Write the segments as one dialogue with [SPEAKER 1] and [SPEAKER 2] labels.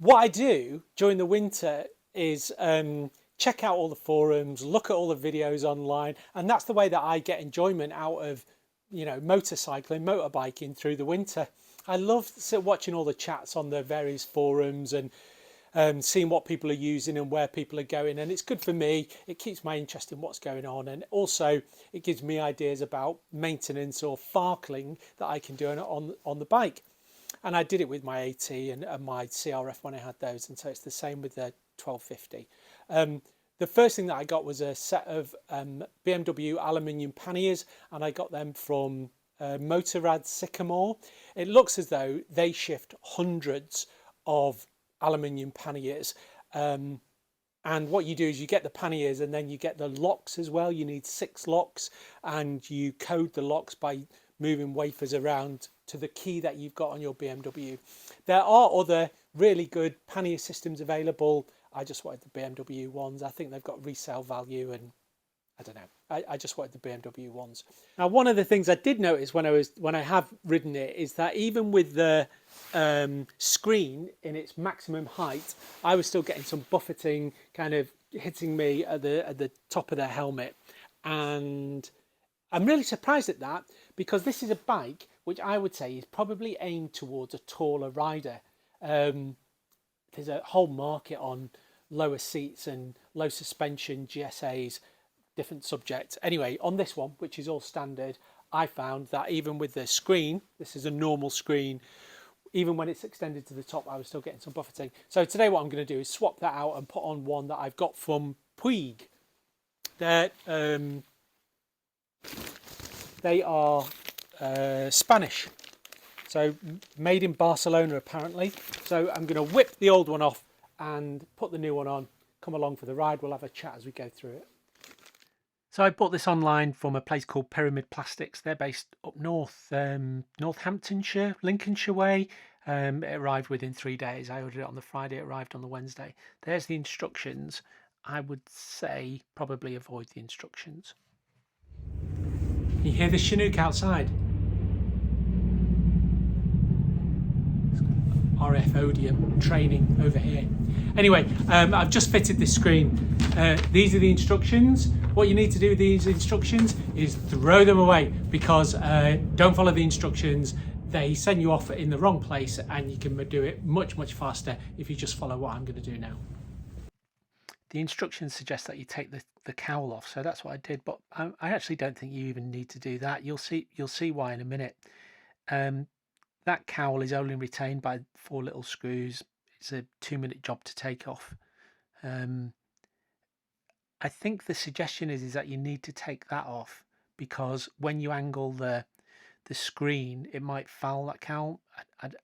[SPEAKER 1] what I do during the winter is check out all the forums, look at all the videos online, and that's the way that I get enjoyment out of, motorcycling, motorbiking through the winter. I love watching all the chats on the various forums and seeing what people are using and where people are going, and it's good for me. It keeps my interest in what's going on, and also it gives me ideas about maintenance or farkling that I can do on the bike. And I did it with my AT and my CRF when I had those, and so it's the same with the 1250. The first thing that I got was a set of BMW aluminium panniers, and I got them from Motorrad Sycamore. It looks as though they shift hundreds of aluminium panniers. And what you do is you get the panniers and then you get the locks as well. You need 6 locks, and you code the locks by moving wafers around to the key that you've got on your BMW. There are other really good pannier systems available. I just wanted the BMW ones. I think they've got resale value, and I don't know. I just wanted the BMW ones. Now, one of the things I did notice when I have ridden it is that even with the screen in its maximum height, I was still getting some buffeting, kind of hitting me at the top of the helmet, and I'm really surprised at that, because this is a bike which I would say is probably aimed towards a taller rider. There's a whole market on lower seats and low suspension GSAs, different subject. Anyway, on this one, which is all standard, I found that even with the screen, this is a normal screen, even when it's extended to the top, I was still getting some buffeting. So today what I'm going to do is swap that out and put on one that I've got from Puig. They are Spanish, so made in Barcelona apparently. So I'm going to whip the old one off and put the new one on. Come along for the ride. We'll have a chat as we go through it. So I bought this online from a place called Pyramid Plastics. They're based up north, Northamptonshire, Lincolnshire way. It arrived within 3 days. I ordered it on the Friday, it arrived on the Wednesday. There's the instructions. I would say probably avoid the instructions. You hear the Chinook outside? RF Odium training over here. Anyway, I've just fitted this screen. These are the instructions. What you need to do with these instructions is throw them away, because don't follow the instructions. They send you off in the wrong place, and you can do it much faster if you just follow what I'm going to do now. The instructions suggest that you take the cowl off, so that's what I did, but I actually don't think you even need to do that. You'll see why in a minute. That cowl is only retained by 4 little screws. It's a 2-minute job to take off. I think the suggestion is that you need to take that off, because when you angle the screen, it might foul that cowl.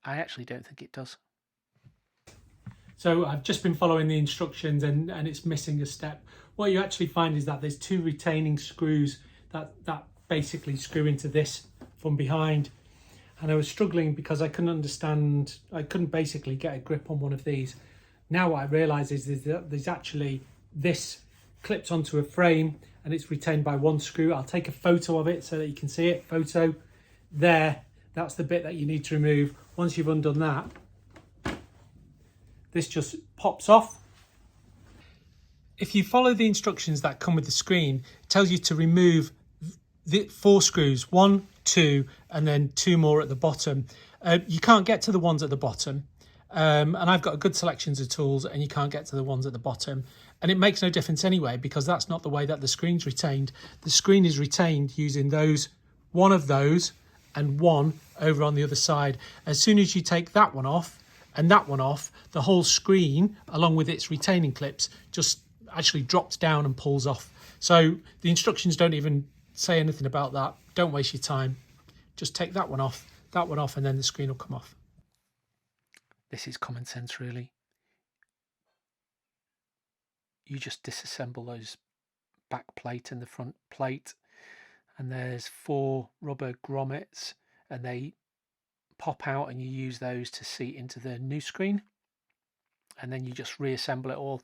[SPEAKER 1] I actually don't think it does. So I've just been following the instructions, and it's missing a step. What you actually find is that there's 2 retaining screws that basically screw into this from behind. And I was struggling because I couldn't basically get a grip on one of these. Now what I realise is that there's actually this clips onto a frame, and it's retained by 1 screw. I'll take a photo of it so that you can see it. Photo there, that's the bit that you need to remove. Once you've undone that, this just pops off. If you follow the instructions that come with the screen, it tells you to remove the 4 screws, 1, 2, and then 2 more at the bottom. You can't get to the ones at the bottom, and I've got a good selections of tools, and you can't get to the ones at the bottom, and it makes no difference anyway, because that's not the way that the screen's retained. The screen is retained using one of those and 1 over on the other side. As soon as you take that one off and that one off, the whole screen, along with its retaining clips, just actually drops down and pulls off. So the instructions don't even say anything about that. Don't waste your time. Just take that one off, and then the screen will come off. This is common sense, really. You just disassemble those back plate and the front plate, and there's 4 rubber grommets, and they pop out, and you use those to seat into the new screen, and then you just reassemble it all.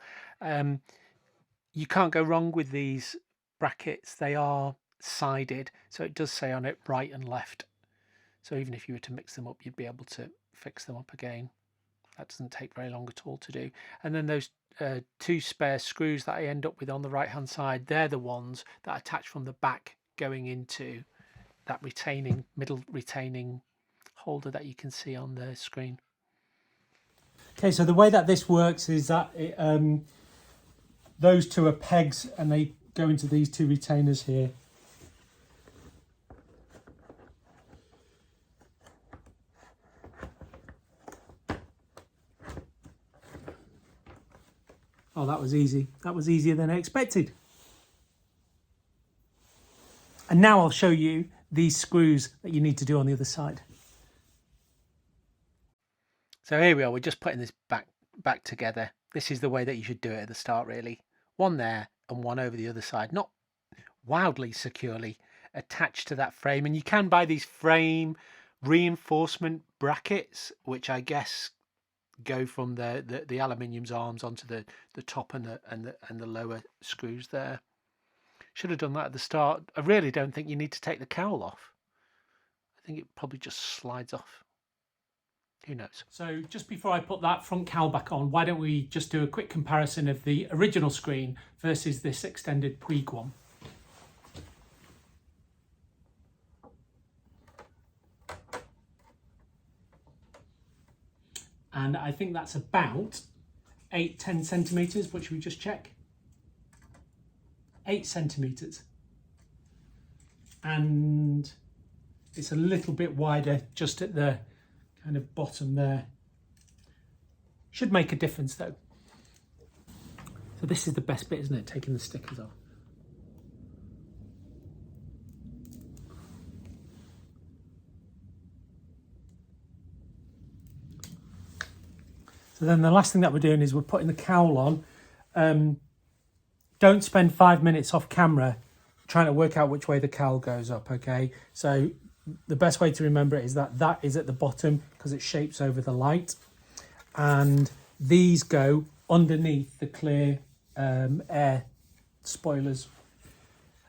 [SPEAKER 1] You can't go wrong with these brackets. They are sided, so it does say on it right and left, so even if you were to mix them up, you'd be able to fix them up again. That doesn't take very long at all to do. And then those 2 spare screws that I end up with on the right hand side, they're the ones that attach from the back going into that middle retaining holder that you can see on the screen. Okay, so the way that this works is that those 2 are pegs and they go into these 2 retainers here. Oh, that was easy. That was easier than I expected. And now I'll show you these screws that you need to do on the other side. So here we are, we're just putting this back together. This is the way that you should do it at the start, really. One there and one over the other side, not wildly securely attached to that frame. And you can buy these frame reinforcement brackets, which I guess go from the aluminium's arms onto the top and the lower screws there. Should have done that at the start. I really don't think you need to take the cowl off. I think it probably just slides off. Who knows? So just before I put that front cowl back on, why don't we just do a quick comparison of the original screen versus this extended Puig one. And I think that's about 8-10 centimeters. What should we just check? 8 centimeters. And it's a little bit wider just at the kind of bottom there. Should make a difference though. So this is the best bit, isn't it? Taking the stickers off. So then the last thing that we're doing is we're putting the cowl on. Don't spend 5 minutes off camera trying to work out which way the cowl goes up, okay? So the best way to remember it is that that is at the bottom because it shapes over the light. And these go underneath the clear air spoilers.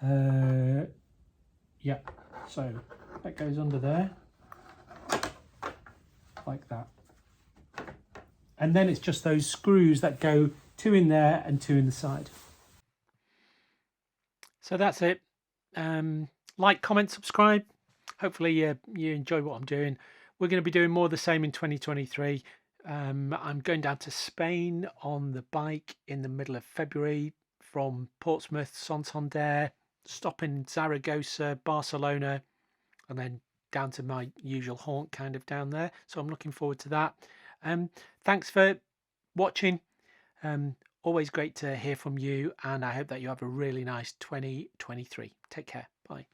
[SPEAKER 1] Yeah, so that goes under there, like that. And then it's just those screws that go 2 in there and 2 in the side. So that's it. Like, comment, subscribe. Hopefully you enjoy what I'm doing. We're going to be doing more of the same in 2023. I'm going down to Spain on the bike in the middle of February from Portsmouth, Santander, stopping in Zaragoza, Barcelona, and then down to my usual haunt kind of down there. So I'm looking forward to that. Thanks for watching. Always great to hear from you, and I hope that you have a really nice 2023. Take care. Bye.